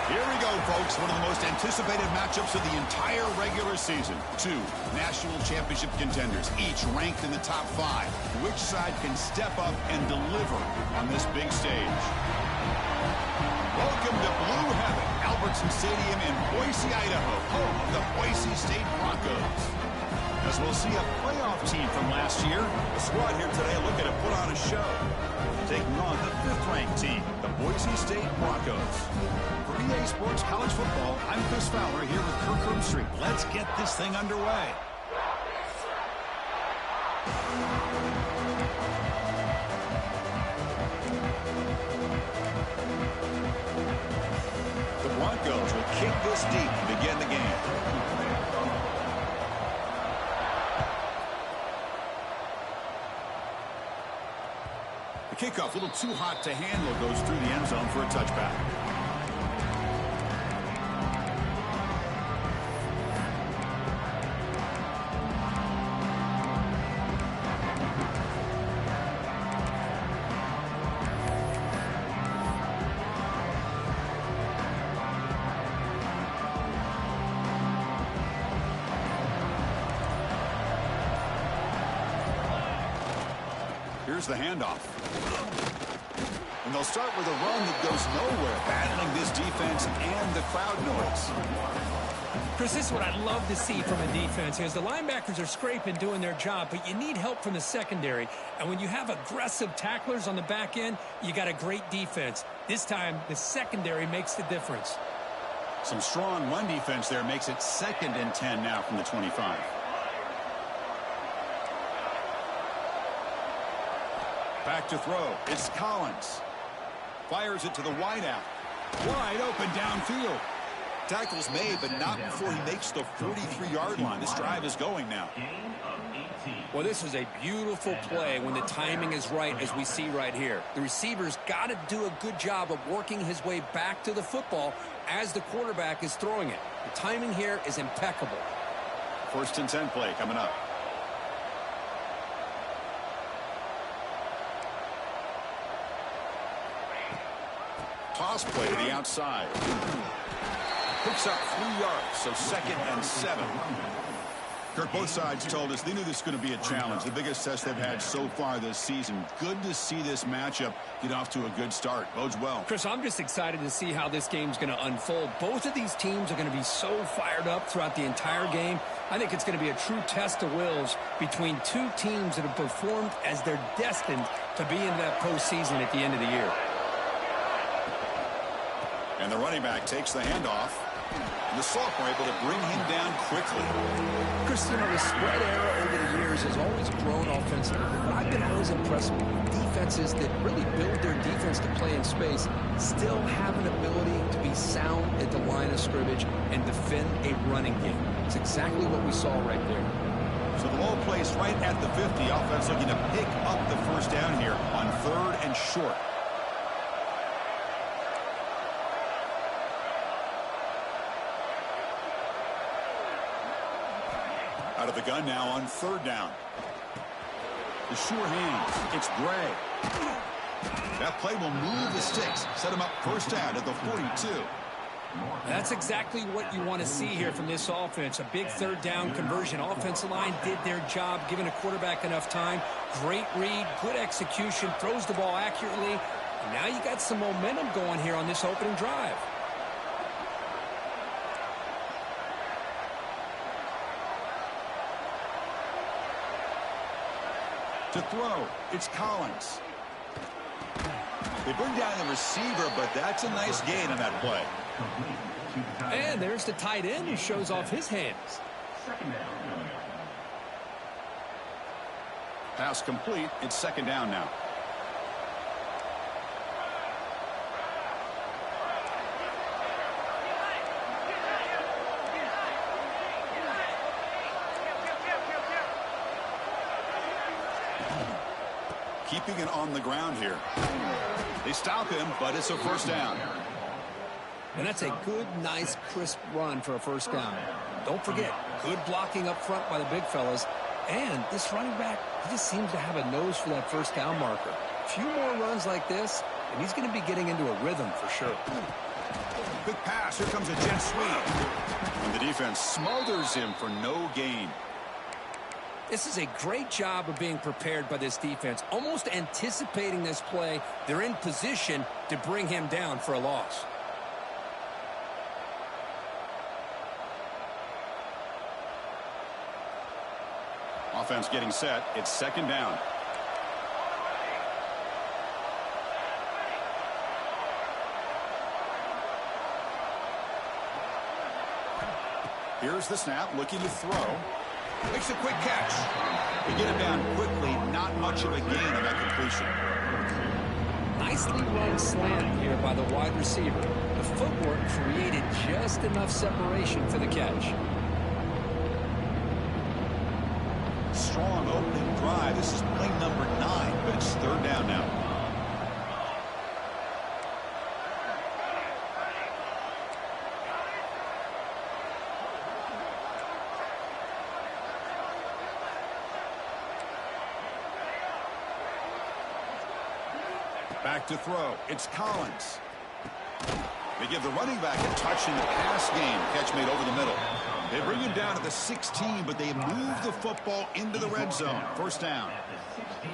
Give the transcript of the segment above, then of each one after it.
Here we go, folks. One of the most anticipated matchups of the entire regular season. Two national championship contenders, each ranked in the top 5. Which side can step up and deliver on this big stage? Welcome to Blue Heaven, Albertson Stadium in Boise, Idaho, home of the Boise State Broncos. As we'll see a playoff team from last year, the squad here today looking to put on a show. Taking on the 5th-ranked team, the Boise State Broncos. For EA Sports College Football, I'm Chris Fowler here with Kirk Herbstreit. Let's get this thing underway. The Broncos will kick this deep to begin the game. The kickoff, a little too hot to handle, goes through the end zone for a touchback. Here's the handoff. And they'll start with a run that goes nowhere, battling this defense and the crowd noise. Chris, this is what I love to see from a defense. As the linebackers are scraping, doing their job, but you need help from the secondary. And when you have aggressive tacklers on the back end, you got a great defense. This time, the secondary makes the difference. Some strong run defense there makes it 2nd and 10 now from the 25. Back to throw. It's Collins. Fires it to the wideout. Wide open downfield. Tackle's made, but not before he makes the 43-yard line. This drive is going now. Well, this is a beautiful play when the timing is right, as we see right here. The receiver's got to do a good job of working his way back to the football as the quarterback is throwing it. The timing here is impeccable. 1st and 10 play coming up. Toss play to the outside. Picks up 3 yards, so 2nd and 7. Kirk, both sides told us they knew this was going to be a challenge. The biggest test they've had so far this season. Good to see this matchup get off to a good start. Bodes well. Chris, I'm just excited to see how this game's going to unfold. Both of these teams are going to be so fired up throughout the entire game. I think it's going to be a true test of wills between two teams that have performed as they're destined to be in that postseason at the end of the year. And the running back takes the handoff. And the sophomore able to bring him down quickly. Chris, you know, the spread era over the years has always grown offensively. But I've been always impressed with defenses that really build their defense to play in space, still have an ability to be sound at the line of scrimmage and defend a running game. It's exactly what we saw right there. So the ball placed right at the 50. Offense looking to pick up the 1st down here on 3rd and short. Out of the gun now on 3rd down. The sure hands. It's Gray. That play will move the sticks. Set him up 1st down at the 42. That's exactly what you want to see here from this offense. A big 3rd down conversion. Offensive line did their job, giving a quarterback enough time. Great read, good execution, throws the ball accurately. And now you got some momentum going here on this opening drive. To throw, it's Collins. They bring down the receiver, but that's a nice gain on that play. And there's the tight end who shows off his hands. Pass complete. It's 2nd down now. Keeping it on the ground here. They stop him, but it's a 1st down. And that's a good, nice, crisp run for a 1st down. Don't forget, good blocking up front by the big fellas. And this running back, he just seems to have a nose for that 1st down marker. A few more runs like this, and he's going to be getting into a rhythm for sure. Quick pass. Here comes a jet sweep. And the defense smothers him for no gain. This is a great job of being prepared by this defense. Almost anticipating this play, they're in position to bring him down for a loss. Offense getting set. It's second down. Here's the snap, looking to throw. Makes a quick catch. They get him down quickly. Not much of a gain on that completion. Nicely run slant here by the wide receiver. The footwork created just enough separation for the catch. Strong opening drive. This is play number 9, but it's third down now. Back to throw. It's Collins. They give the running back a touch in the pass game. Catch made over the middle. They bring him down to the 16, but they move the football into the red zone. First down.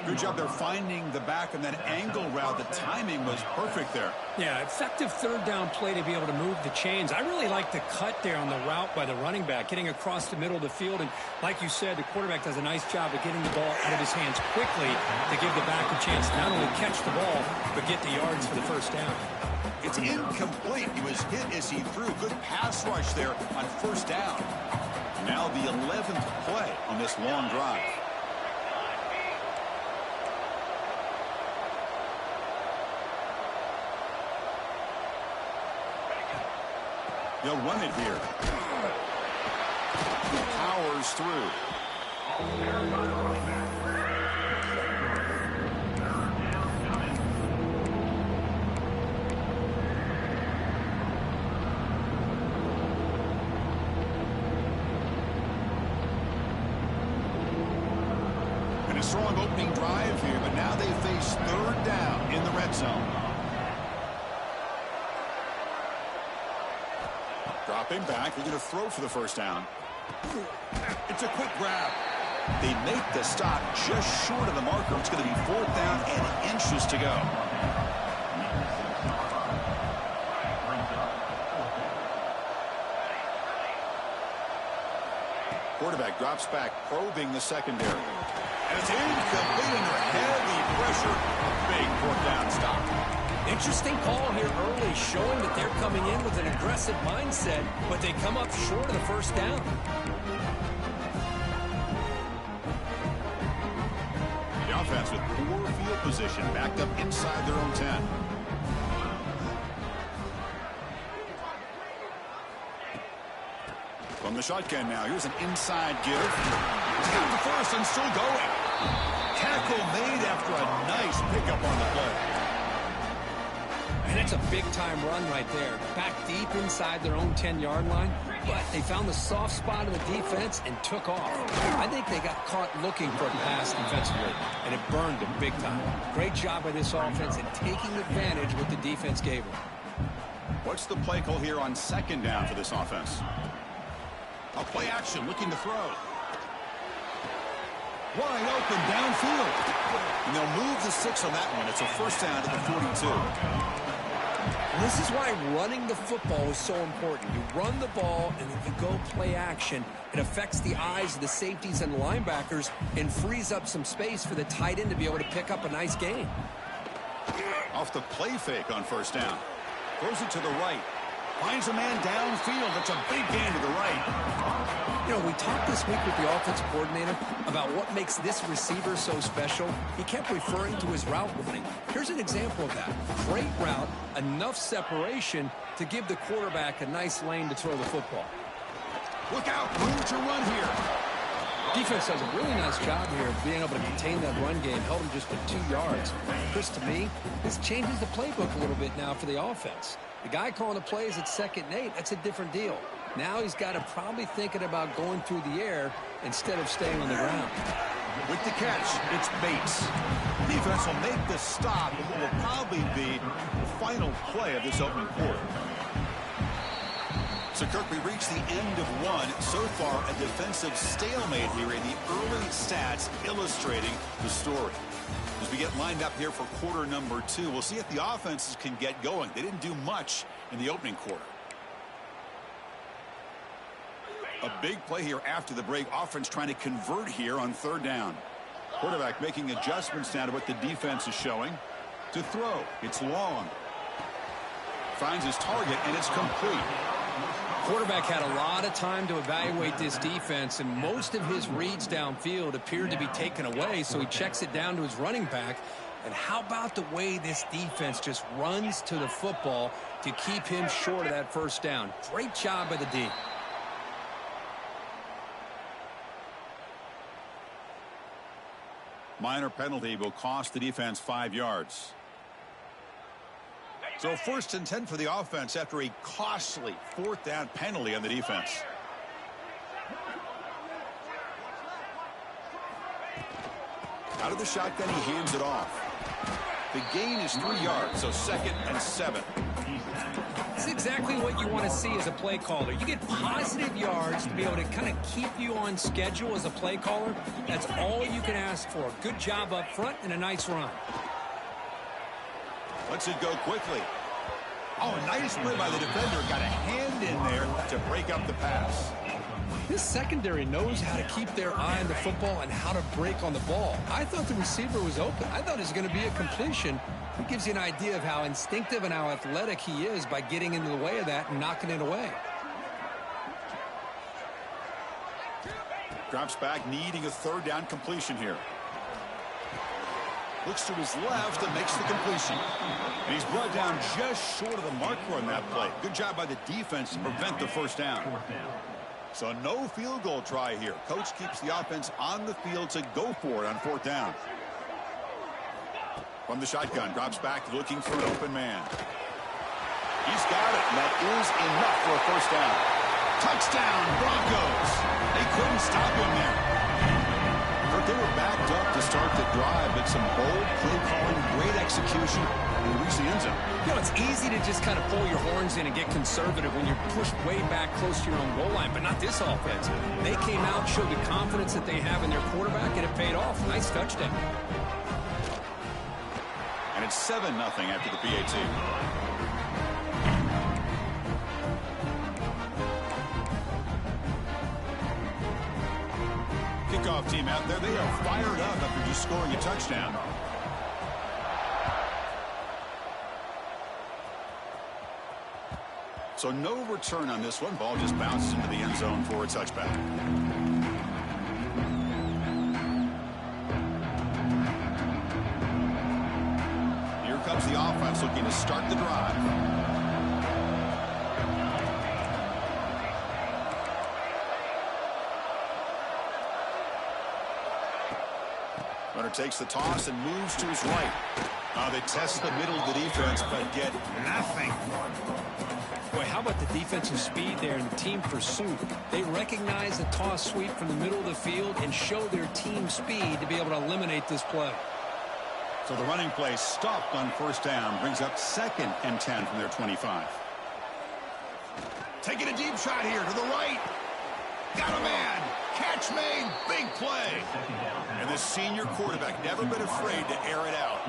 Good job there finding the back on that angle route. The timing was perfect there. Yeah, effective third down play to be able to move the chains. I really like the cut there on the route by the running back, getting across the middle of the field. And like you said, the quarterback does a nice job of getting the ball out of his hands quickly to give the back a chance to not only catch the ball, but get the yards for the first down. It's incomplete. He was hit as he threw. Good pass rush there on first down. Now the 11th play on this long drive. They'll run it here. He powers through. And a strong opening drive here, but now they face third down in the red zone. Dropping back, they're going to throw for the first down. It's a quick grab. They make the stop just short of the marker. It's going to be fourth down and inches to go. Quarterback drops back, probing the secondary. And it's incomplete under heavy pressure. A big fourth down stop. Interesting call here early, showing that they're coming in with an aggressive mindset, but they come up short of the first down. The offense with poor field position, backed up inside their own 10. From the shotgun now, here's an inside give. He's got the first and still going. Tackle made after a nice pickup on the play. And it's a big-time run right there. Back deep inside their own 10-yard line, but they found the soft spot of the defense and took off. I think they got caught looking for a pass defensively, and it burned them big time. Great job by this offense in taking advantage of what the defense gave them. What's the play call here on second down for this offense? A play action, looking to throw. Wide open downfield. And they'll move the 6 on that one. It's a first down at the 42. This is why running the football is so important. You run the ball, and if you go play action, it affects the eyes of the safeties and linebackers and frees up some space for the tight end to be able to pick up a nice gain. Off the play fake on first down. Throws it to the right. Finds a man downfield. It's a big gain to the right. You know, we talked this week with the offensive coordinator about what makes this receiver so special. He kept referring to his route running. Here's an example of that. Great route, enough separation to give the quarterback a nice lane to throw the football. Look out, room to run here. Defense does a really nice job here of being able to contain that run game, held him just to 2 yards. Chris, to me, this changes the playbook a little bit now for the offense. The guy calling the plays at 2nd and 8, that's a different deal. Now he's got to probably thinking about going through the air instead of staying on the ground. With the catch, it's Bates. Defense will make the stop, and what will probably be the final play of this opening quarter. So, Kirk, we reached the end of one. So far, a defensive stalemate here in the early stats illustrating the story. As we get lined up here for quarter number 2, we'll see if the offenses can get going. They didn't do much in the opening quarter. A big play here after the break. Offense trying to convert here on third down. Quarterback making adjustments now to what the defense is showing. To throw. It's long. Finds his target, and it's complete. Quarterback had a lot of time to evaluate this defense, and most of his reads downfield appeared to be taken away, so he checks it down to his running back. And how about the way this defense just runs to the football to keep him short of that first down? Great job by the D. Minor penalty will cost the defense 5 yards. So 1st and 10 for the offense after a costly 4th down penalty on the defense. Out of the shotgun, he hands it off. The gain is 3 yards, so 2nd and 7. That's exactly what you want to see as a play caller. You get positive yards to be able to kind of keep you on schedule as a play caller. That's all you can ask for. Good job up front and a nice run. Lets it go quickly. Oh, nice play by the defender. Got a hand in there to break up the pass. This secondary knows how to keep their eye on the football and how to break on the ball. I thought the receiver was open. I thought it was going to be a completion. It gives you an idea of how instinctive and how athletic he is by getting into the way of that and knocking it away. Drops back, needing a 3rd down completion here. Looks to his left and makes the completion. And he's brought down just short of the marker on that play. Good job by the defense to prevent the 1st down. So no field goal try here. Coach keeps the offense on the field to go for it on 4th down. From the shotgun, drops back looking for an open man. He's got it, and that is enough for a 1st down. Touchdown, Broncos. They couldn't stop him there. They were backed up to start the drive, but some bold play calling, great execution, and reach the end zone. You know, it's easy to just kind of pull your horns in and get conservative when you're pushed way back close to your own goal line, but not this offense. They came out, showed the confidence that they have in their quarterback, and it paid off. Nice touchdown. And it's 7-0 after the PAT. Kickoff team out there. They are fired up after just scoring a touchdown. So no return on this one. Ball just bounces into the end zone for a touchback. Here comes the offense looking to start the drive. Runner takes the toss and moves to his right. They test the middle of the defense, but get nothing. Boy, how about the defensive speed there and the team pursuit? They recognize the toss sweep from the middle of the field and show their team speed to be able to eliminate this play. So the running play stopped on 1st down, brings up 2nd and 10 from their 25. Taking a deep shot here to the right. Got a man. Catch made. Big play. And the senior quarterback never been afraid to air it out.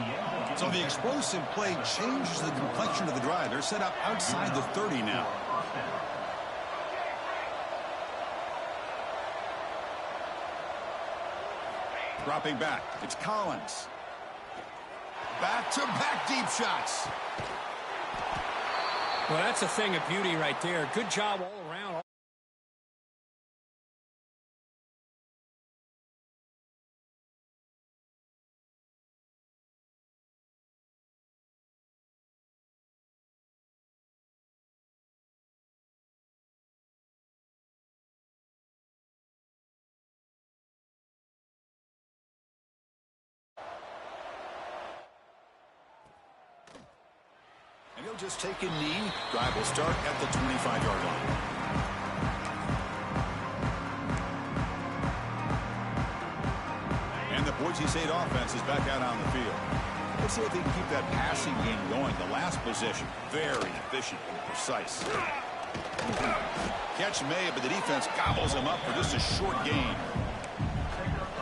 So the explosive play changes the complexion of the drive. They're set up outside the 30 now. Dropping back. It's Collins. Back-to-back deep shots. Well, that's a thing of beauty right there. Good job all around. And he'll just take a knee. Drive will start at the 25-yard line. And the Boise State offense is back out on the field. Let's see if they can keep that passing game going. The last possession, very efficient and precise. Catch made, but the defense gobbles him up for just a short gain.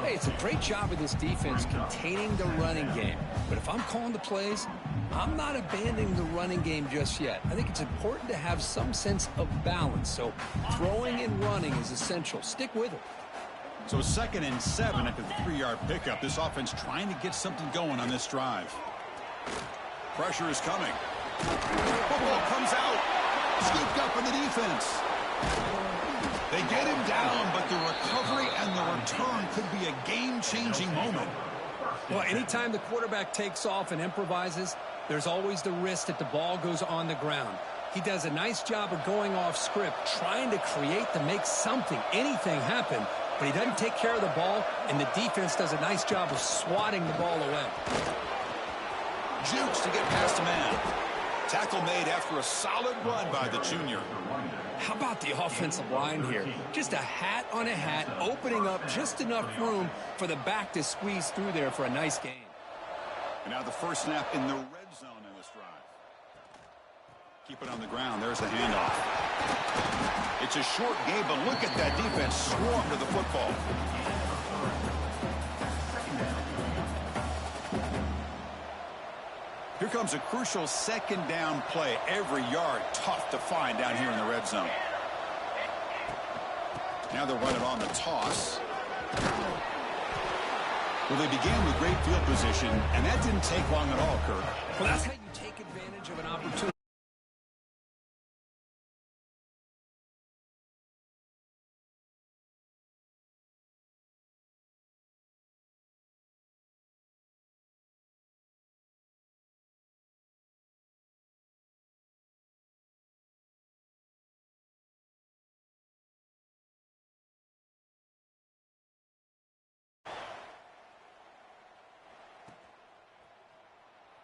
Hey, it's a great job of this defense containing the running game. But if I'm calling the plays, I'm not abandoning the running game just yet. I think it's important to have some sense of balance. So throwing and running is essential. Stick with it. So 2nd and 7 after the 3-yard pickup. This offense trying to get something going on this drive. Pressure is coming. Football comes out. Scooped up in the defense. They get him down, but the recovery and the return could be a game-changing moment. Well, anytime the quarterback takes off and improvises, there's always the risk that the ball goes on the ground. He does a nice job of going off script, trying to create to make something, anything happen, but he doesn't take care of the ball, and the defense does a nice job of swatting the ball away. Jukes to get past a man. Tackle made after a solid run by the junior. How about the offensive line here? Just a hat on a hat, opening up just enough room for the back to squeeze through there for a nice gain. And now the first snap in the red zone in this drive. Keep it on the ground. There's the handoff. It's a short game, but look at that defense swarm to the football. Here comes a crucial 2nd down play. Every yard tough to find down here in the red zone. Now they'll run it on the toss. Well, they began with great field position, and that didn't take long at all, Kirk. Well, that's how you take advantage of an opportunity.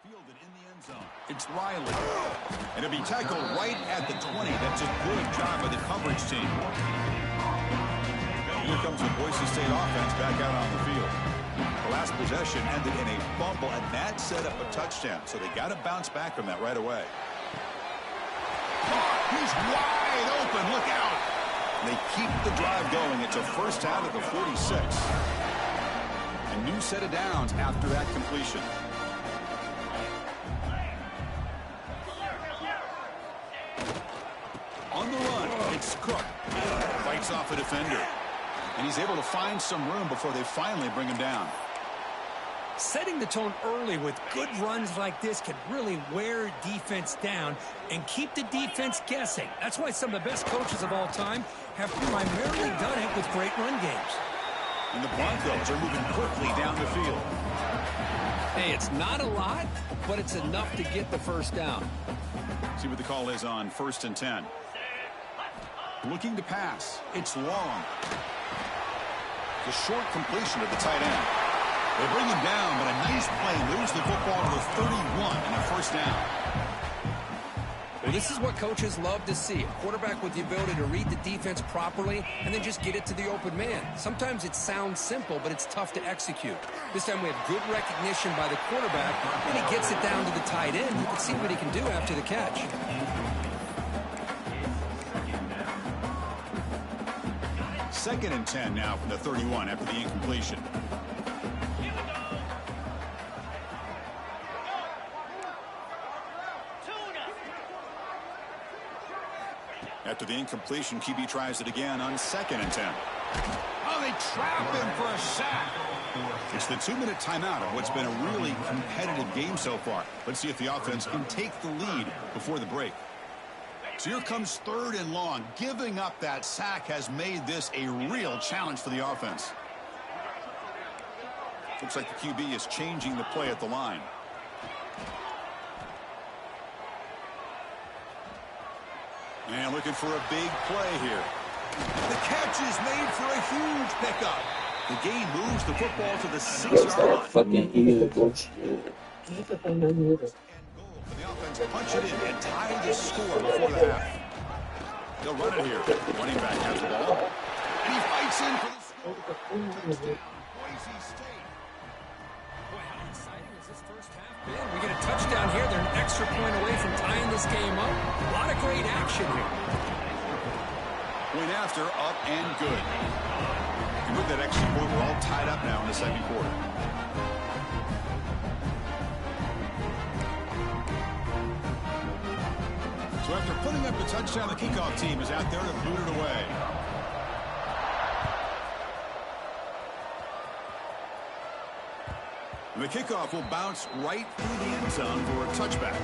Fielded in the end zone. It's Riley. And it'll be tackled right at the 20. That's a good job by the coverage team. And here comes the Boise State offense back out on the field. The last possession ended in a fumble, and that set up a touchdown. So they got to bounce back from that right away. He's wide open. Look out. And they keep the drive going. It's a first down at the 46. A new set of downs after that completion. On the run, it's Cook. Fights off a defender. And he's able to find some room before they finally bring him down. Setting the tone early with good runs like this can really wear defense down and keep the defense guessing. That's why some of the best coaches of all time have primarily done it with great run games. And the Broncos are moving quickly down the field. Hey, it's not a lot, but it's enough to get the first down. See what the call is on 1st and 10. Looking to pass. It's long. The short completion of the tight end. They bring him down, but a nice play moves the football to the 31 and a first down. Well, this is what coaches love to see. A quarterback with the ability to read the defense properly and then just get it to the open man. Sometimes it sounds simple, but it's tough to execute. This time we have good recognition by the quarterback, and he gets it down to the tight end. You can see what he can do after the catch. Second and 10 now from the 31 after the incompletion. After the incompletion, QB tries it again on 2nd and 10. Oh, they trap him for a sack. It's the 2-minute timeout of what's been a really competitive game so far. Let's see if the offense can take the lead before the break. So here comes 3rd and long. Giving up that sack has made this a real challenge for the offense. Looks like the QB is changing the play at the line. And looking for a big play here. The catch is made for a huge pickup. The gain moves the football to the 6-yard line. Fucking Eagles. The offense punch it in and tie the score before the half. They'll run it here. Running back has the ball. And he fights in for the score. Touchdown, Boise State. Boy, how exciting is this first half been? We get a touchdown here. They're an extra point away from tying this game up. A lot of great action here. Point after, up and good. And with that extra point, we're all tied up now in the second quarter. So after putting up the touchdown, the kickoff team is out there to boot it away. And the kickoff will bounce right through the end zone for a touchback.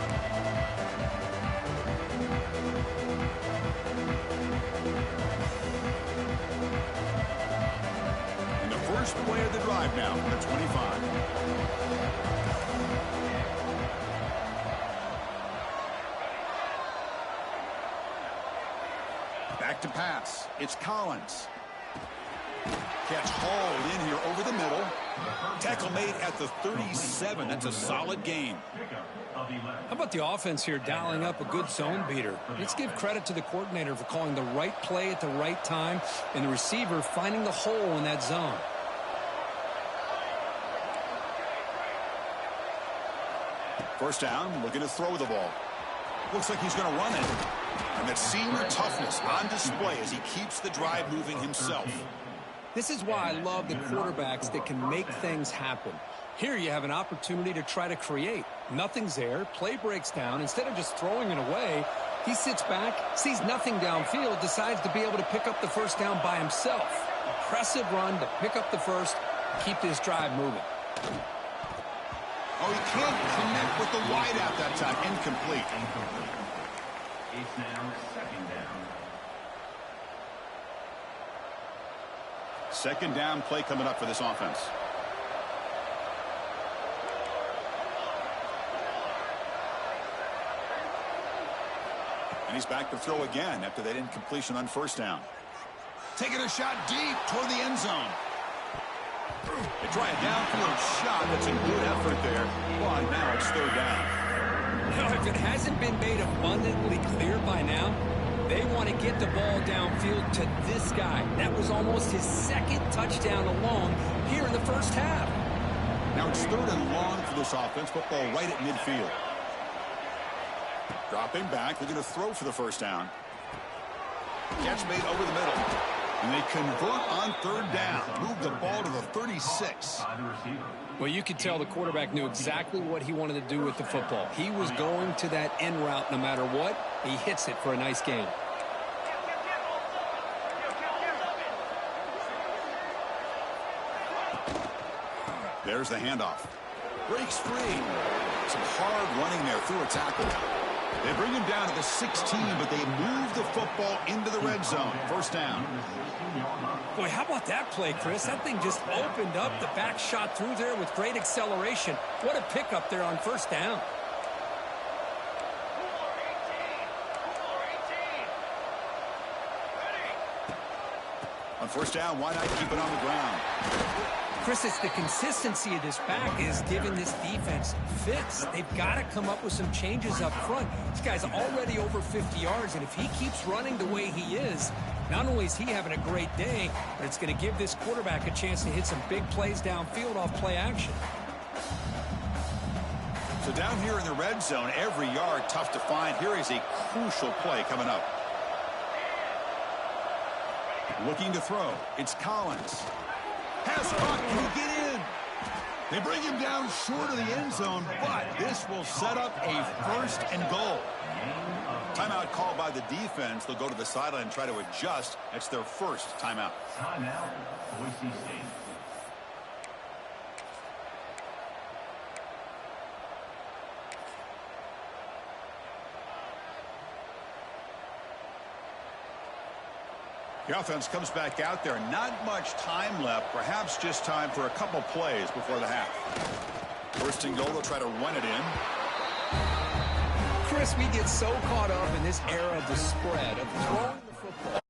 And the first play of the drive now from the 25. Back to pass. It's Collins. Catch hauled in here over the middle. Tackle made at the 37. That's a solid gain. How about the offense here dialing up a good zone beater? Let's give credit to the coordinator for calling the right play at the right time and the receiver finding the hole in that zone. First down, looking to throw the ball. Looks like he's going to run it. And that senior toughness on display as he keeps the drive moving himself. This is why I love the quarterbacks that can make things happen. Here you have an opportunity to try to create. Nothing's there. Play breaks down. Instead of just throwing it away, he sits back, sees nothing downfield, decides to be able to pick up the first down by himself. Impressive run to pick up the first, keep this drive moving. Oh, he can't connect with the wideout that time. Incomplete. It's now second down. Second down play coming up for this offense. And he's back to throw again after that incompletion on first down. Taking a shot deep toward the end zone. They try a downfield shot. That's a good effort there. Well, now it's third down. Now, if it hasn't been made abundantly clear by now, they want to get the ball downfield to this guy. That was almost his second touchdown alone here in the first half. Now it's third and long for this offense. Football right at midfield. Dropping back. They're going to throw for the first down. Catch made over the middle. And they convert on third down. Move the ball to the 36. Well, you could tell the quarterback knew exactly what he wanted to do with the football. He was going to that end route no matter what. He hits it for a nice gain. There's the handoff. Breaks free. Some hard running there through a tackle. They bring him down to the 16, but they move the football into the red zone. First down. Boy, how about that play, Chris? That thing just opened up. The back shot through there with great acceleration. What a pickup there on first down. On first down, why not keep it on the ground? Chris, it's the consistency of this back is giving this defense fits. They've got to come up with some changes up front. This guy's already over 50 yards, and if he keeps running the way he is, not only is he having a great day, but it's going to give this quarterback a chance to hit some big plays downfield off play action. So down here in the red zone, every yard tough to find. Here is a crucial play coming up. Looking to throw. It's Collins. Pass caught. Can he get in? They bring him down short of the end zone, but this will set up a first and goal. Timeout called by the defense. They'll go to the sideline and try to adjust. That's their first timeout. Timeout, Boise State. The offense comes back out there. Not much time left. Perhaps just time for a couple plays before the half. First and goal. They'll try to run it in. Chris, we get so caught up in this era of the spread, of throwing the football.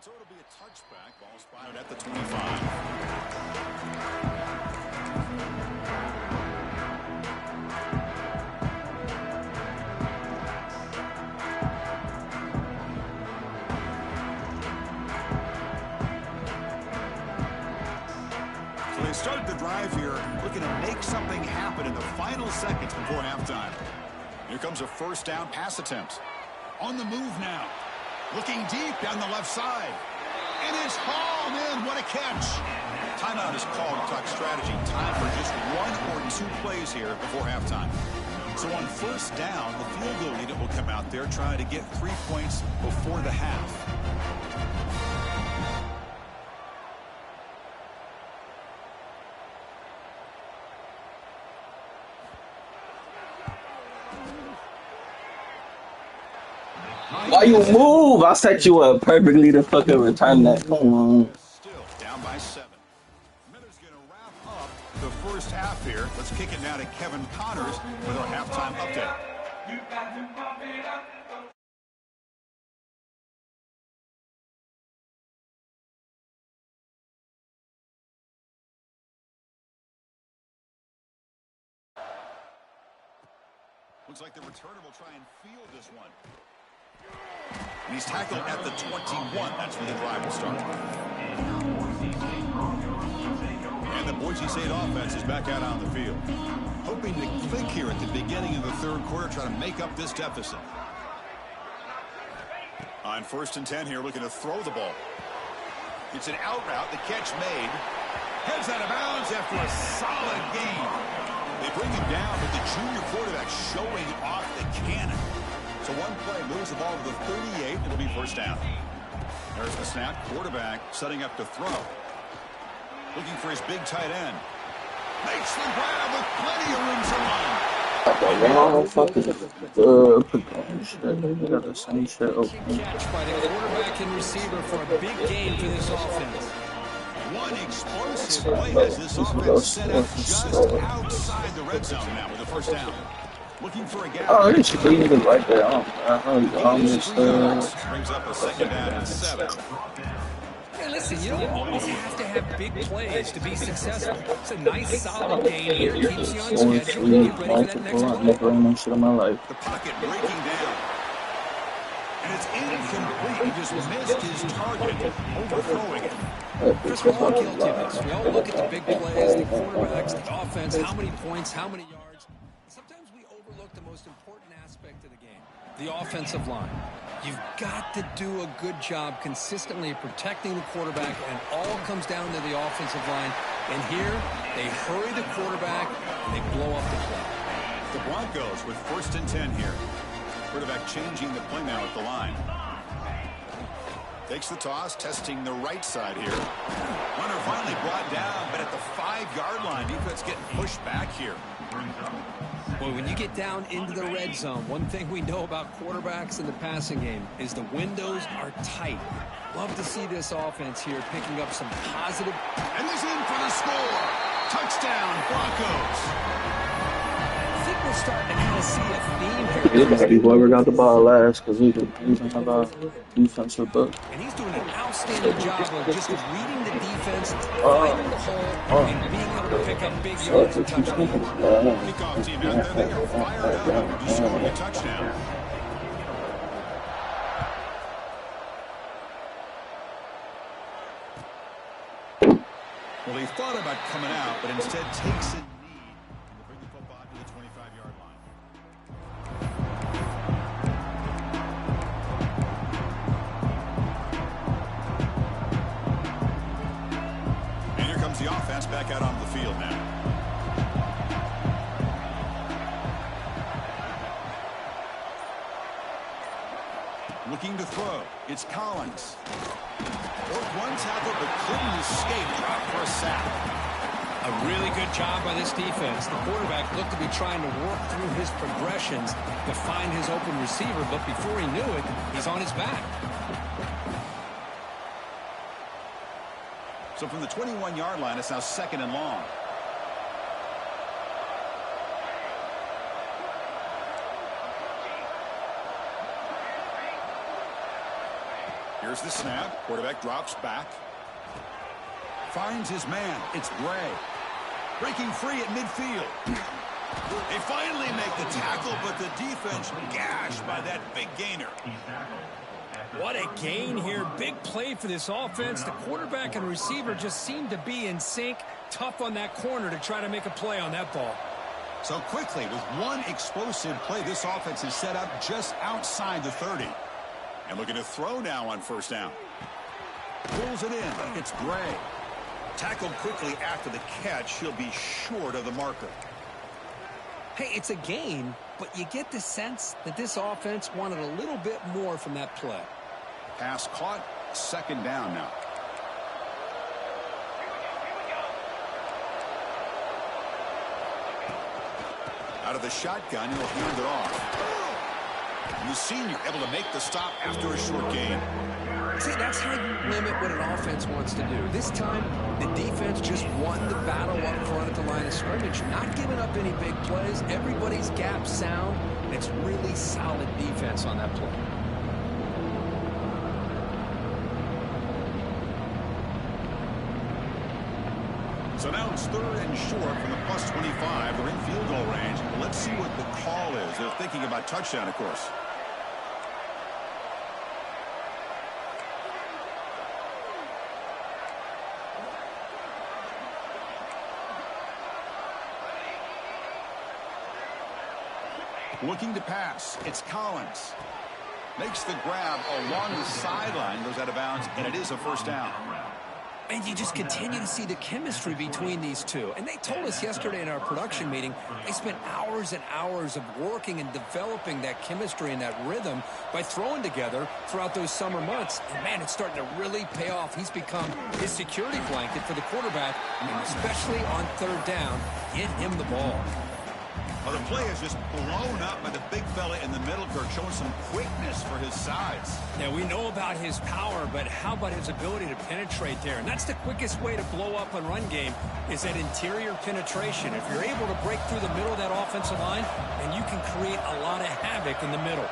So it'll be a touchback. Ball spotted at the 25. So they start the drive here, looking to make something happen in the final seconds before halftime. Here comes a first down pass attempt. On the move now. Looking deep down the left side. And it's hauled in. What a catch. Timeout is called to talk strategy. Time for just 1 or 2 plays here before halftime. So on first down, the field goal unit will come out there trying to get 3 points before the half. Why you move? I set you up perfectly to fucking return that. Come on. Still down by 7. Miller's going to wrap up the first half here. Let's kick it now to Kevin Connors with our halftime update. Looks like the returner will try and field this one. And he's tackled at the 21. That's where the drive will start. And the Boise State offense is back out on the field. Hoping to click here at the beginning of the third quarter, try to make up this deficit. On first and 10 here, looking to throw the ball. It's an out route. The catch made. Heads out of bounds after a solid game. They bring him down, but the junior quarterback showing off the cannon. So one play moves the ball to the 38. It'll be first down. There's the snap. Quarterback setting up to throw. Looking for his big tight end. Makes the grab with plenty of room to run. Got the same shit open. Catch by the quarterback and receiver for a big gain for this offense. One explosive play as this offense set up just outside the red zone now with a first down. Looking for a gap. Oh, it's clean right there. Brings up a second down and 7. Hey, listen, you don't always have to have big plays to be successful. It's a nice, solid game here. Keeps you on schedule. Get ready for that next play. The pocket breaking down. And it's incomplete. He just missed his target, overthrowing it. Chris, we're all guilty of this. We all look at the big plays, the quarterbacks, the offense, how many points, how many yards. Sometimes we overlook the most important aspect of the game, the offensive line. You've got to do a good job consistently protecting the quarterback, and all comes down to the offensive line. And here, they hurry the quarterback, and they blow up the play. The Broncos with first and 10 here. Quarterback changing the play now at the line. Takes the toss, testing the right side here. Runner finally brought down, but at the 5-yard line, defense getting pushed back here. Boy, when you get down into the red zone, one thing we know about quarterbacks in the passing game is the windows are tight. Love to see this offense here picking up some positive. And he's in for the score. Touchdown, Broncos. I think we're starting to kind of see a theme here. It's gonna be whoever got the ball last, because we can have our defensive book. And he's doing an outstanding job of just reading the defense, finding the hole, and being able to pick up big yards and touchdowns. Kickoff team out there, they are fired up after just scoring a touchdown. Well, he thought about coming out, but instead takes a knee to bring the football to the 25-yard line. And here comes the offense back out onto the field now. Looking to throw. It's Collins. Broke one tackle but couldn't escape. Dropped for a sack. A really good job by this defense. The quarterback looked to be trying to work through his progressions to find his open receiver, but before he knew it, he's on his back. So from the 21-yard line, it's now second and long. Here's the snap. Quarterback drops back. Finds his man. It's Bray. Breaking free at midfield. They finally make the tackle, but the defense gashed by that big gainer. What a gain here. Big play for this offense. The quarterback and receiver just seem to be in sync. Tough on that corner to try to make a play on that ball. So quickly, with one explosive play, this offense is set up just outside the 30. And looking to throw now on first down. Pulls it in. It's Bray. Tackled quickly after the catch. He'll be short of the marker. Hey, it's a gain, but you get the sense that this offense wanted a little bit more from that play. Pass caught. Second down now. Out of the shotgun, he'll hand it off. And the senior able to make the stop after a short gain. See, that's how you limit what an offense wants to do. This time, the defense just won the battle up front at the line of scrimmage. Not giving up any big plays. Everybody's gap sound. It's really solid defense on that play. So now it's third and short from the plus 25. They're in field goal range. Let's see what the call is. They're thinking about touchdown, of course. Looking to pass. It's Collins. Makes the grab along the sideline. Goes out of bounds, and it is a first down. And you just continue to see the chemistry between these two. And they told us yesterday in our production meeting, they spent hours and hours of working and developing that chemistry and that rhythm by throwing together throughout those summer months. And, man, it's starting to really pay off. He's become his security blanket for the quarterback, and especially on third down, get him the ball. Well, the play is just blown up by the big fella in the middle, Kirk, showing some quickness for his size. Yeah, we know about his power, but how about his ability to penetrate there? And that's the quickest way to blow up a run game is that interior penetration. If you're able to break through the middle of that offensive line, then you can create a lot of havoc in the middle.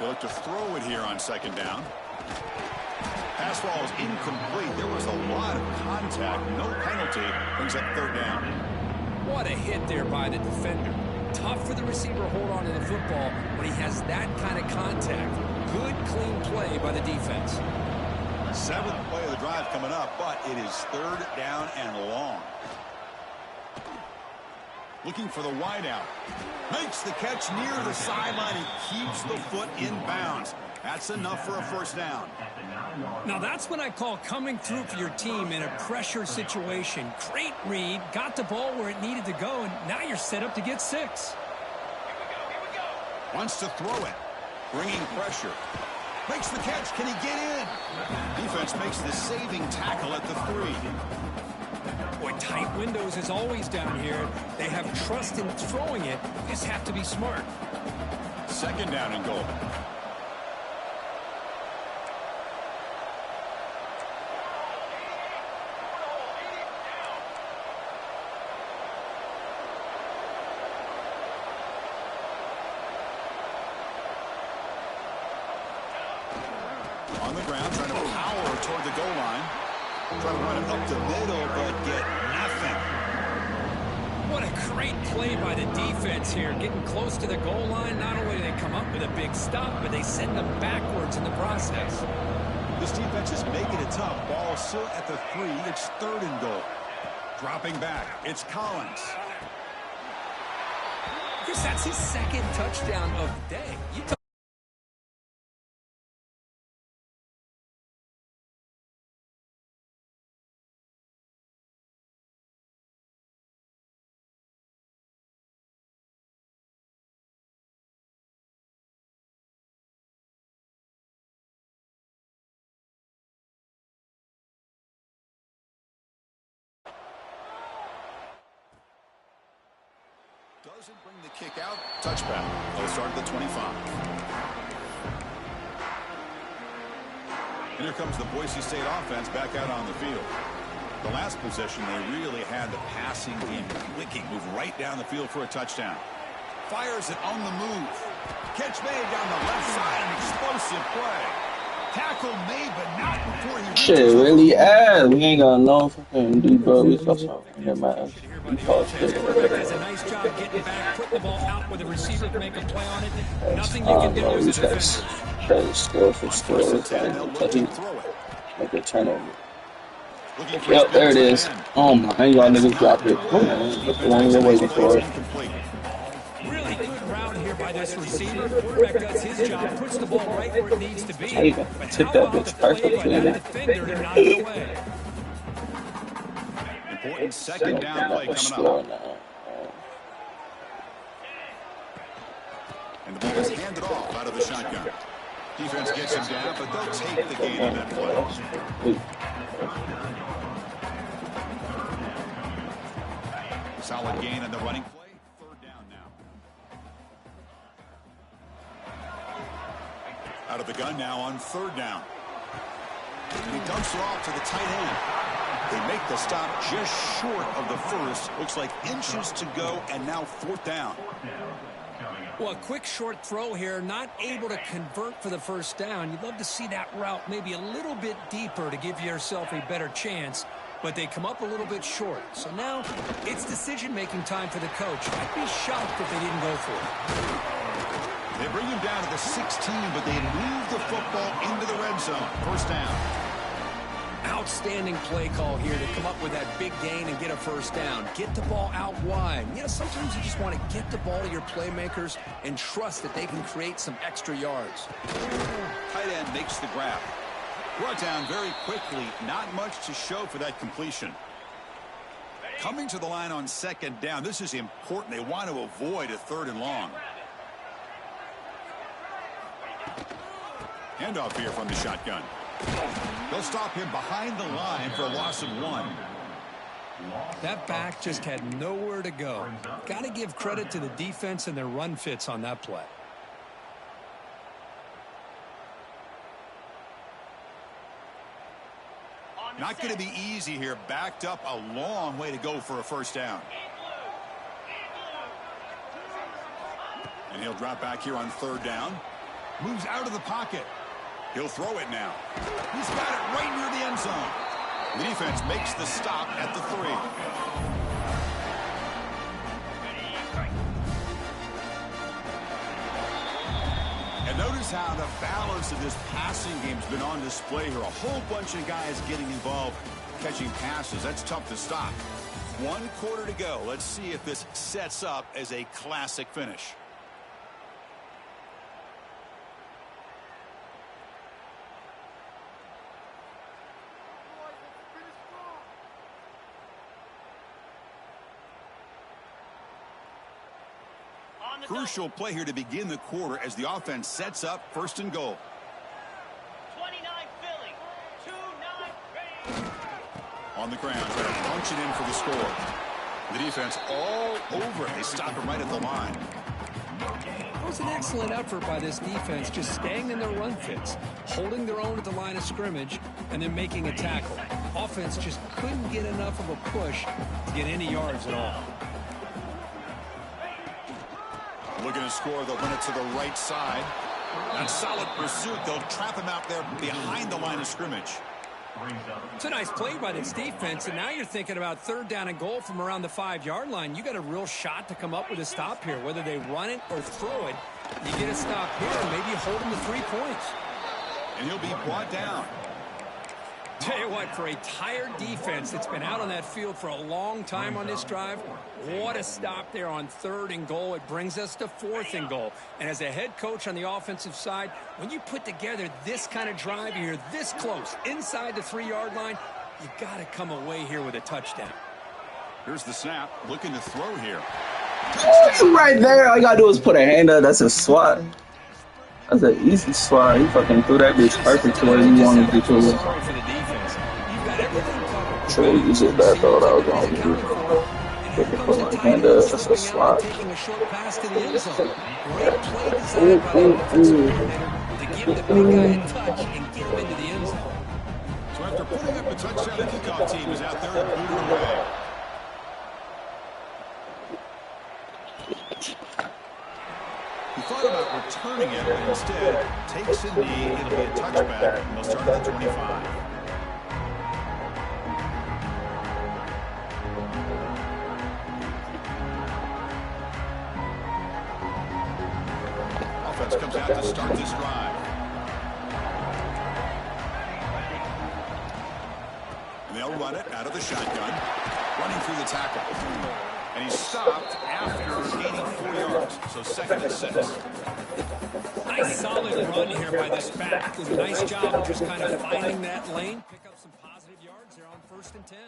They look to throw it here on second down. Pass ball is incomplete. There was a lot of contact. No penalty. Brings up third down. What a hit there by the defender. Tough for the receiver to hold on to the football when he has that kind of contact. Good, clean play by the defense. Seventh play of the drive coming up, but it is third down and long. Looking for the wideout. Makes the catch near the sideline and keeps the foot in bounds. That's enough for a first down. Now that's what I call coming through for your team in a pressure situation. Great read, got the ball where it needed to go, and now you're set up to get 6. Wants to throw it. Bringing pressure. Makes the catch. Can he get in? Defense makes the saving tackle at the 3. Boy, tight windows is always down here. They have trust in throwing it. Just have to be smart. Second down and goal. On the ground, trying to power toward the goal line. Trying to run it up the middle, but get nothing. What a great play by the defense here. Getting close to the goal line, not only do they come up with a big stop, but they send them backwards in the process. This defense is making it tough. Ball still at the 3. It's third and goal. Dropping back. It's Collins. Chris, that's his second touchdown of the day. Doesn't bring the kick out. Touchback. They'll start at the 25. And here comes the Boise State offense back out on the field. The last possession, they really had the passing game clicking. Move right down the field for a touchdown. Fires it on the move. Catch made down the left side. An explosive play. Tackle made, but not before he Shit, reaches the really football. ass. We ain't got no fucking deep, bro. We supposed to get my ass. We call shit. Quarterback does a nice job getting back, putting the ball out where the receiver can make a play on it. Nothing you can do Bro, as we a try defender. to score for On score. first and It's 10, they'll look like, to throw it. make a turnover. Looking for Yep, there it his is. big tight end. Oh my, y'all That's niggas not dropped it. the Come play. on, that's the Defense one makes we're a waiting nice play. for. It's incomplete. Really good route here by this receiver. Quarterback does his job, puts the ball right where it needs to be. I even But took how that about the bitch play by perfectly. that defender to knock it away? Important second down play coming Score up. now. And the ball is handed off out of the shotgun. Defense gets him down, but they'll take the gain on that play. Solid gain on the running play. Third down now. Out of the gun now on third down. And he dumps it off to the tight end. They make the stop just short of the first. Looks like inches to go, and now fourth down. Well, a quick short throw here, not able to convert for the first down. You'd love to see that route maybe a little bit deeper to give yourself a better chance, but they come up a little bit short. So now it's decision-making time for the coach. I'd be shocked if they didn't go for it. They bring him down to the 16, but they move the football into the red zone. First down. Outstanding play call here to come up with that big gain and get a first down. Get the ball out wide. You know, sometimes you just want to get the ball to your playmakers and trust that they can create some extra yards. Tight end makes the grab. Brought down very quickly. Not much to show for that completion. Coming to the line on second down. This is important. They want to avoid a third and long. Handoff here from the shotgun. They'll stop him behind the line for a loss of 1. That back just had nowhere to go. Got to give credit to the defense and their run fits on that play. Not going to be easy here. Backed up a long way to go for a first down. And he'll drop back here on third down. Moves out of the pocket. He'll throw it now. He's got it right near the end zone. The defense makes the stop at the 3. And notice how the balance of this passing game has been on display here. A whole bunch of guys getting involved catching passes. That's tough to stop. 1 quarter to go. Let's see if this sets up as a classic finish. Crucial play here to begin the quarter as the offense sets up first and goal. 29 Philly, 2-9 ready. On the ground, trying to punch it in for the score. The defense all over it. They stop him right at the line. It was an excellent effort by this defense, just staying in their run fits, holding their own at the line of scrimmage, and then making a tackle. Offense just couldn't get enough of a push to get any yards at all. Looking to score, they'll run it to the right side. On solid pursuit, they'll trap him out there behind the line of scrimmage. It's a nice play by this defense, and now you're thinking about third down and goal from around the 5-yard line. You got a real shot to come up with a stop here. Whether they run it or throw it, you get a stop here, and maybe you hold them to 3 points. And he'll be brought down. Tell you what, for a tired defense that's been out on that field for a long time on this drive, what a stop there on third and goal. It brings us to fourth and goal. And as a head coach on the offensive side, when you put together this kind of drive, you're this close, inside the 3-yard line, you got to come away here with a touchdown. Here's the snap, looking to throw here. Right there, all you gotta do is put a hand up. That's a swat. That's an easy swat. He fucking threw that bitch perfect to where you wanted to do it. Sure, you just that throw that was going to do. Put my hand up. That's a swat. Taking a short pass to the end zone. Great play design by the offensive coordinator to give the big guy a touch and get him into the end zone. So after putting up a touchdown, the kickoff team is out there to boot it away. thought about returning it, but instead takes a knee. It'll be a touchback, and they'll start at the 25. Offense comes out to start this drive. And they'll run it out of the shotgun, running through the tackle. And he's stopped after gaining 4 yards, so 2nd and 6. Nice solid run here by this back. Did a nice job of just kind of finding that lane. Pick up some positive yards there on 1st and 10.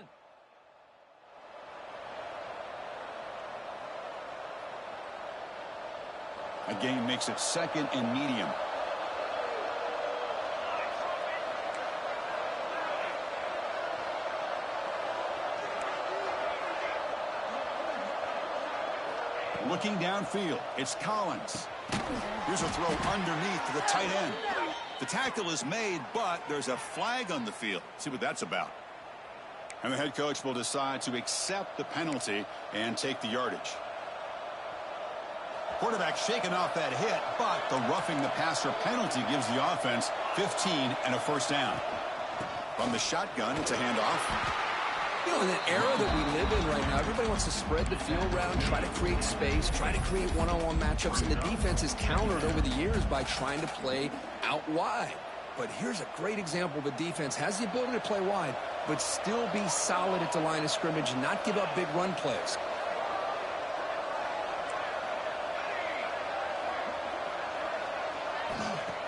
A gain makes it 2nd and medium. Looking downfield, it's Collins. Here's a throw underneath to the tight end. The tackle is made, but there's a flag on the field. See what that's about. And the head coach will decide to accept the penalty and take the yardage. Quarterback shaking off that hit, but the roughing the passer penalty gives the offense 15 and a 1st down. From the shotgun, it's a handoff. You know, in the era that we live in right now, everybody wants to spread the field around, try to create space, try to create one-on-one matchups, and the defense is countered over the years by trying to play out wide. But here's a great example of a defense has the ability to play wide, but still be solid at the line of scrimmage and not give up big run plays.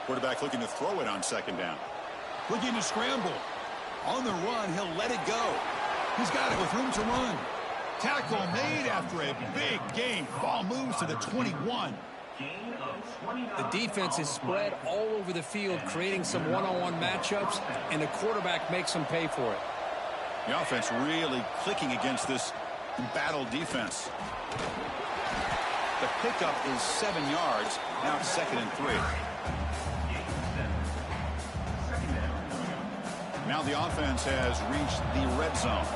Quarterback looking to throw it on 2nd down. Looking to scramble. On the run, he'll let it go. He's got it with room to run. Tackle made after a big gain. Ball moves to the 21. The defense is spread all over the field, creating some one-on-one matchups, and the quarterback makes them pay for it. The offense really clicking against this embattled defense. The pickup is 7 yards. Now it's 2nd and 3. Now the offense has reached the red zone.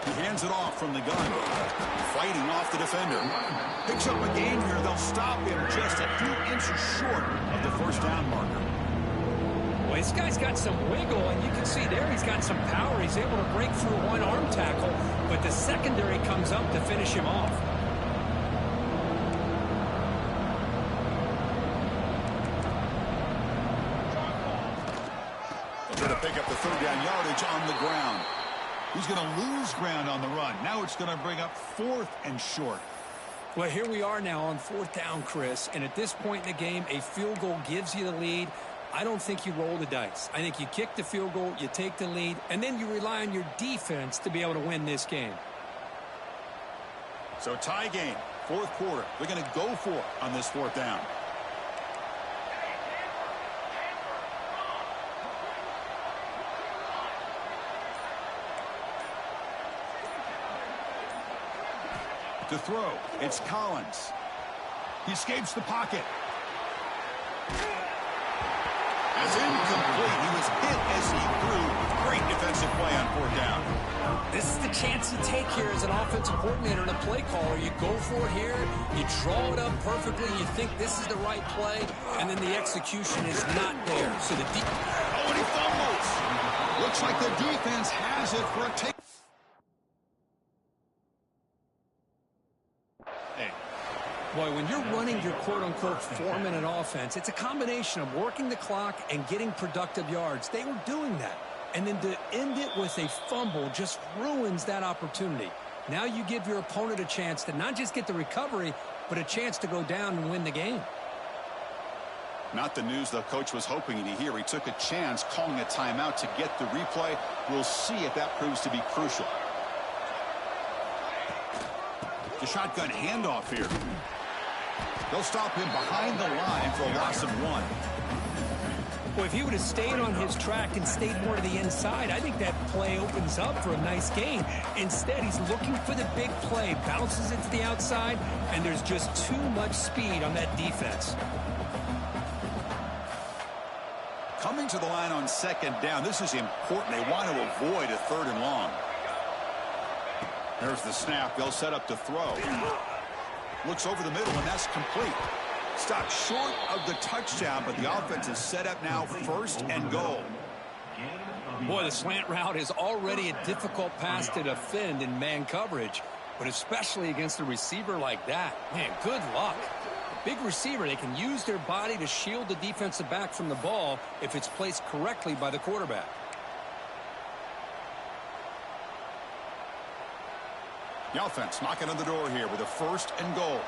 He hands it off from the gun. Fighting off the defender. Picks up a gain here. They'll stop him just a few inches short of the 1st down marker. Well, this guy's got some wiggle, and you can see there he's got some power. He's able to break through a one-arm tackle, but the secondary comes up to finish him off. They're going to pick up the 3rd down yardage on the ground. He's going to lose ground on the run. Now it's going to bring up 4th and short. Well, here we are now on 4th down, Chris, and at this point in the game, a field goal gives you the lead. I don't think you roll the dice. I think you kick the field goal, you take the lead, and then you rely on your defense to be able to win this game. So tie game, 4th quarter. They're going to go for it on this 4th down. To throw, it's Collins. He escapes the pocket. It's incomplete. He was hit as he threw. Great defensive play on 4th down. This is the chance you take here as an offensive coordinator and a play caller. You go for it here, you draw it up perfectly, you think this is the right play, and then the execution is not there. So the and he fumbles. Looks like the defense has it for a take. Boy, when you're running your quote-unquote 4-minute offense, it's a combination of working the clock and getting productive yards. They were doing that. And then to end it with a fumble just ruins that opportunity. Now you give your opponent a chance to not just get the recovery, but a chance to go down and win the game. Not the news the coach was hoping to hear. He took a chance calling a timeout to get the replay. We'll see if that proves to be crucial. The shotgun handoff here. They'll stop him behind the line for a loss of 1. Well, if he would have stayed on his track and stayed more to the inside, I think that play opens up for a nice gain. Instead, he's looking for the big play, bounces it to the outside, and there's just too much speed on that defense. Coming to the line on 2nd down, this is important. They want to avoid a 3rd and long. There's the snap. They'll set up to throw. Looks over the middle, and that's complete. Stopped short of the touchdown, but the offense is set up now 1st and goal. Boy, the slant route is already a difficult pass to defend in man coverage, but especially against a receiver like that. Man, good luck. A big receiver, they can use their body to shield the defensive back from the ball if it's placed correctly by the quarterback. The offense knocking on the door here with a 1st and goal.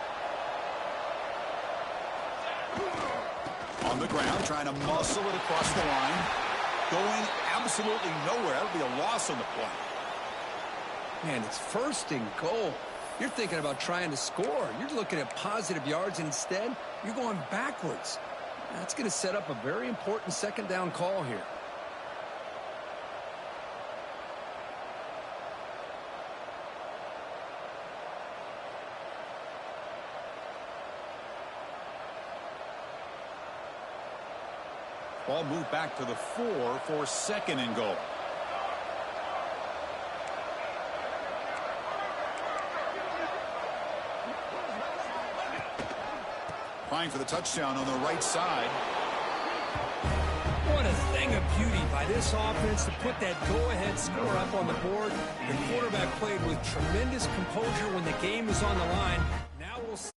On the ground, trying to muscle it across the line. Going absolutely nowhere. That'll be a loss on the play. Man, it's 1st and goal. You're thinking about trying to score. You're looking at positive yards, and instead, you're going backwards. That's going to set up a very important 2nd down call here. Ball moved back to the 4 for 2nd and goal. Trying for the touchdown on the right side. What a thing of beauty by this offense to put that go-ahead score up on the board. The quarterback played with tremendous composure when the game was on the line. Now we'll see.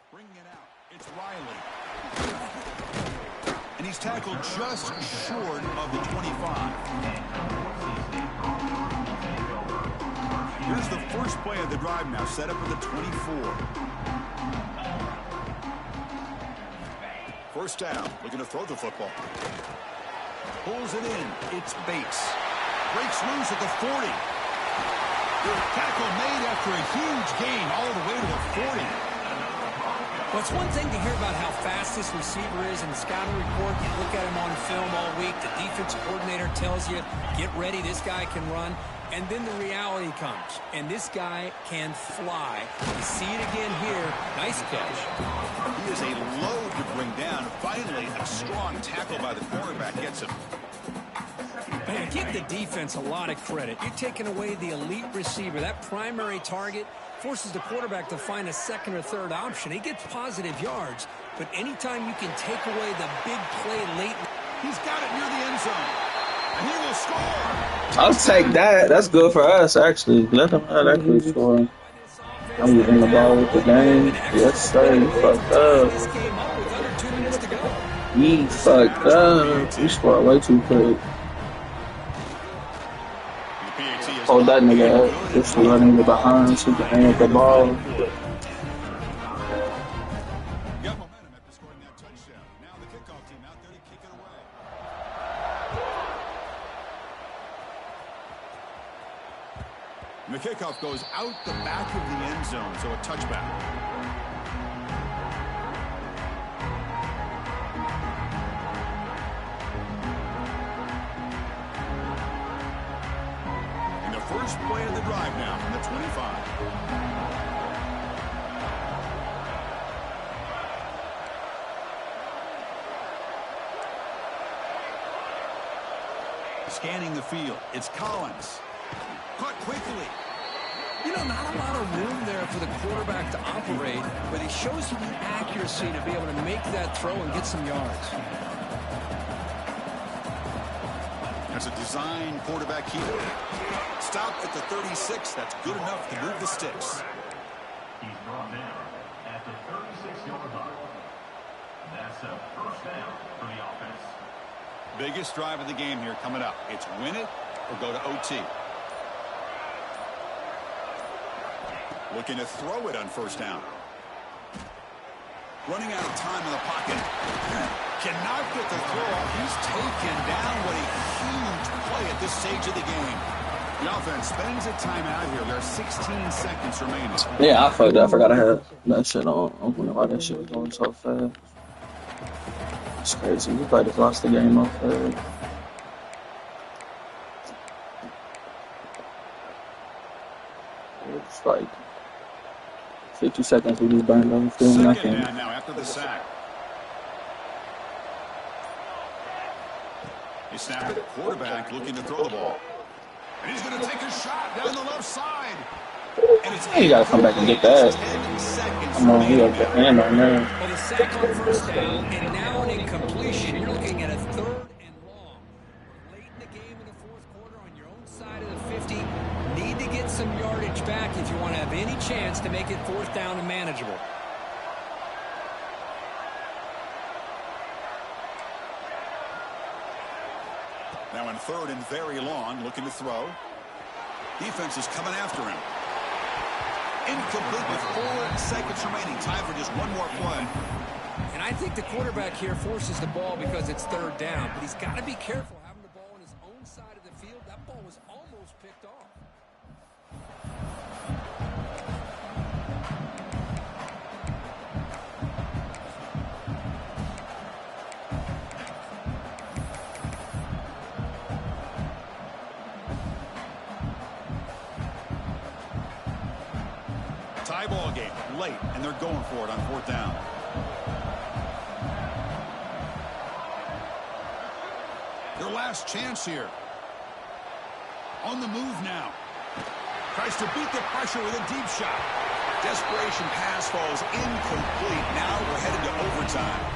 Bringing it out, it's Riley. And he's tackled just short of the 25. Here's the first play of the drive now, set up at the 24. 1st down, looking to throw the football. Pulls it in, it's Bates. Breaks loose at the 40. The tackle made after a huge gain all the way to the 40. Well, it's one thing to hear about how fast this receiver is in the scouting report. You look at him on film all week. The defensive coordinator tells you, get ready, this guy can run. And then the reality comes, and this guy can fly. You see it again here. Nice catch. He is a load to bring down. Finally, a strong tackle by the cornerback gets him. Man, give the defense a lot of credit. You're taking away the elite receiver. That primary target forces the quarterback to find a 2nd or 3rd option. He gets positive yards, but anytime you can take away the big play late, he's got it near the end zone, and he will score. I'll take that. That's good for us, actually. Let them have that good score. I'm getting the ball with the game. Yes, sir. You fucked up. this game up with under 2 minutes to go. He fucked up. You scored way too quick. Hold that nigga up. Just running the behind so you can hang up the ball. Got momentum after scoring that touchdown. Now the kickoff team out there to kick it away. And the kickoff goes out the back of the end zone, so a touchback. First play of the drive now from the 25. Scanning the field, it's Collins. Caught quickly. You know, not a lot of room there for the quarterback to operate, but he shows you the accuracy to be able to make that throw and get some yards. That's a design quarterback keeper. Stop at the 36. That's good enough to move the sticks. He's brought down at the 36-yard line. That's a 1st down for the offense. Biggest drive of the game here coming up. It's win it or go to OT. Looking to throw it on 1st down. Running out of time in the pocket. Cannot get the throw off. He's taken down. What a huge play at this stage of the game. The offense spends a timeout here. There are 16 seconds remaining. Yeah, I fucked up. I forgot I had that shit on. I don't know why that shit was going so fast. It's crazy. We probably just lost the game off that. It's like 50 seconds we just burned on film. Second down now after the sack. He snapped the quarterback looking to throw the ball. And he's going to take a shot down the left side. And it's You gotta come back and get that. Come on, he got the hand on there. Well, the sack on first down, and now an incompletion. You're looking at a 3rd and long. Late in the game in the 4th quarter on your own side of the 50. Need to get some yardage back if you want to have any chance to make it 4th down and manageable. Now in 3rd and very long, looking to throw. Defense is coming after him. Incomplete with 4 seconds remaining. Time for just one more play. And I think the quarterback here forces the ball because it's 3rd down. But he's got to be careful having the ball on his own side of the field. That ball was almost picked off. Tie ball game late, and they're going for it on 4th down. Their last chance here. On the move now. Tries to beat the pressure with a deep shot. Desperation pass falls incomplete. Now we're headed to overtime.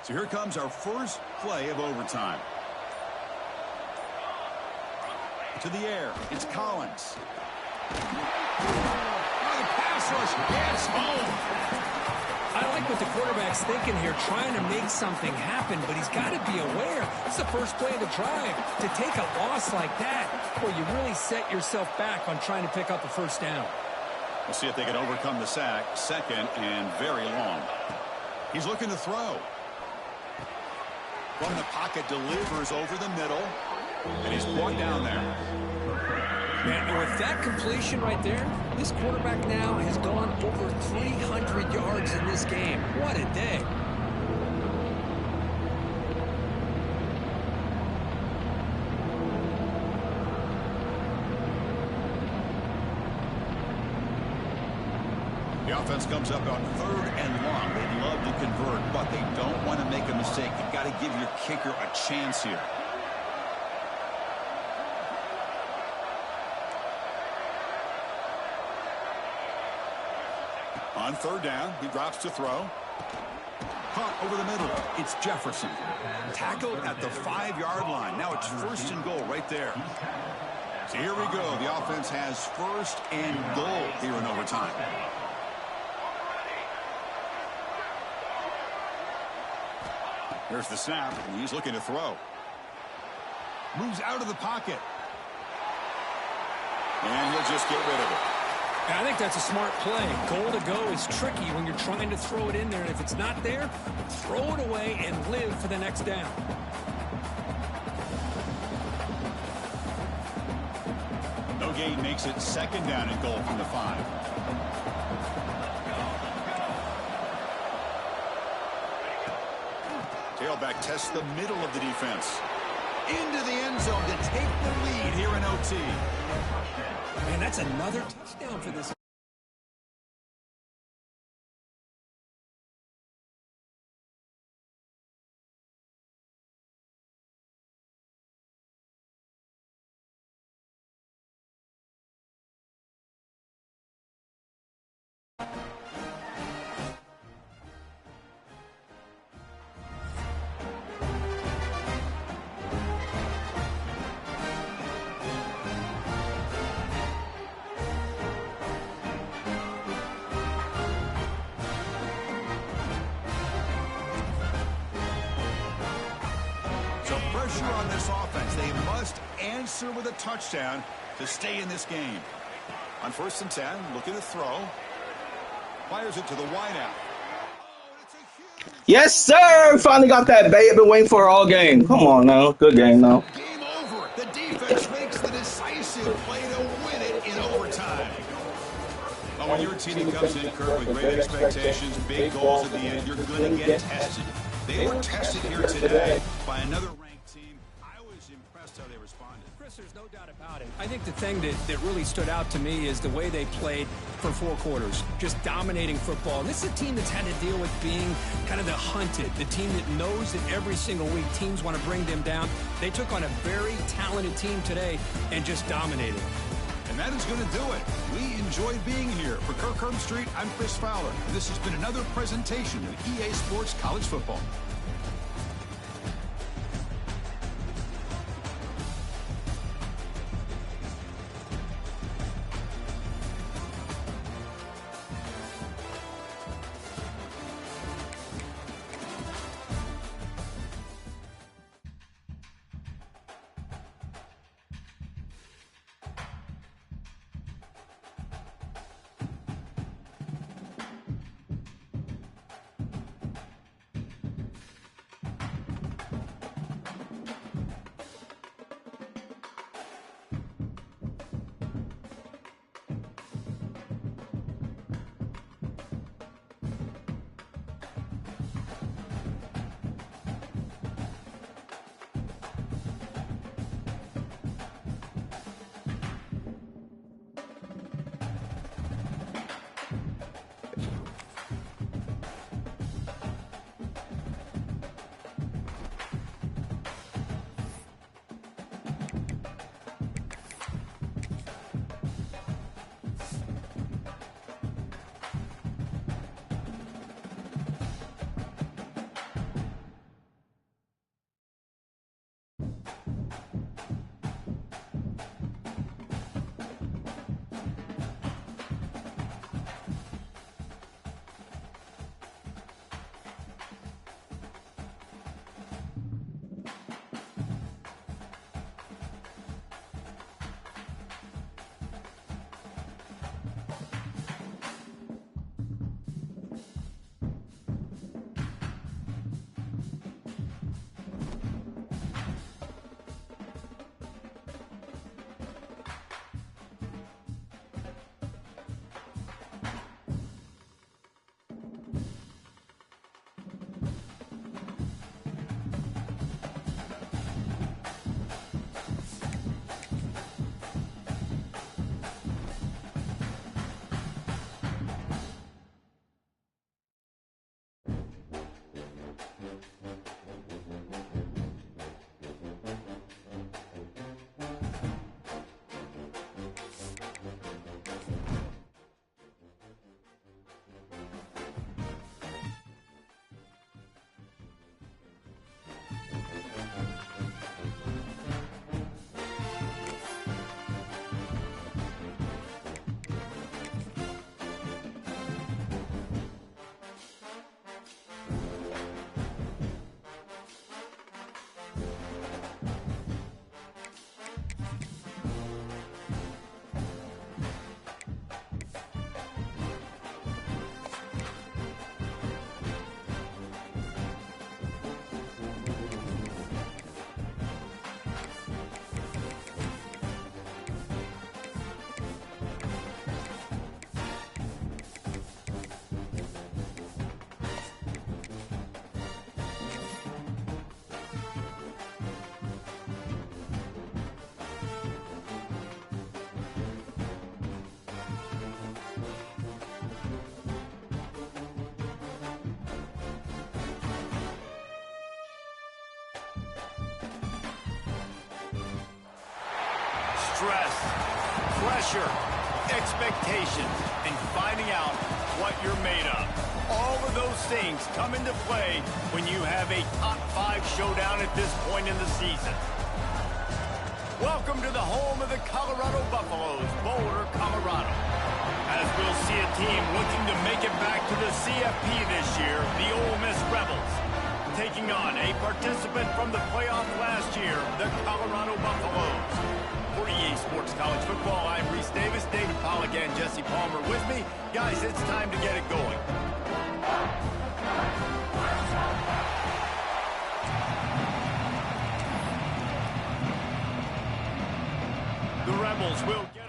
So here comes our first play of overtime. To the air, it's Collins. Oh, the pass rush gets home. I like what the quarterback's thinking here, trying to make something happen, but he's got to be aware. It's the first play of the drive. To take a loss like that, well, you really set yourself back on trying to pick up a 1st down. We'll see if they can overcome the sack. 2nd and very long. He's looking to throw. From the pocket, delivers over the middle, and he's brought down there. Man, and with that completion right there, this quarterback now has gone over 300 yards in this game. What a day. The offense comes up on 3rd and long. They'd love to convert, but they don't want to make a mistake. You've got to give your kicker a chance here. On 3rd down, he drops to throw. Caught over the middle. It's Jefferson. Tackled at the 5-yard line. Now it's 1st and goal right there. So here we go. The offense has 1st and goal here in overtime. There's the snap, and he's looking to throw. Moves out of the pocket. And he'll just get rid of it. I think that's a smart play. Goal to go is tricky when you're trying to throw it in there, and if it's not there, throw it away and live for the next down. No gain makes it 2nd down and goal from the 5. Tailback tests the middle of the defense. Into the end zone to take the lead here in OT. Man, that's another touchdown for this. So pressure on this offense. They must answer with a touchdown to stay in this game. On 1st and 10, looking to throw. Fires it to the wideout. Yes, sir. Finally got that bait. I've been waiting for it all game. Come on now. Good game now. Game over. The defense makes the decisive play to win it in overtime. Well, when your team comes in, Kirk, with great expectations, big goals at the end, you're going to get tested. They were tested here today by another ranked team. I was impressed how they responded. Chris, there's no doubt about it. I think the thing that really stood out to me is the way they played for 4 quarters, just dominating football. And this is a team that's had to deal with being kind of the hunted, the team that knows that every single week teams want to bring them down. They took on a very talented team today and just dominated. And that is going to do it. We enjoyed being here. For Kirk Herbstreit, I'm Chris Fowler. And this has been another presentation of EA Sports College Football. stress, pressure, expectations, and finding out what you're made of. All of those things come into play when you have a top 5 showdown at this point in the season. Welcome to the home of the Colorado Buffaloes, Boulder, Colorado. As we'll see a team looking to make it back to the CFP this year, the Ole Miss Rebels. taking on a participant from the playoff last year, the Colorado Buffaloes. For EA Sports College Football, I'm Reese Davis, David Pollack, and Jesse Palmer with me. Guys, it's time to get it going. The Rebels will get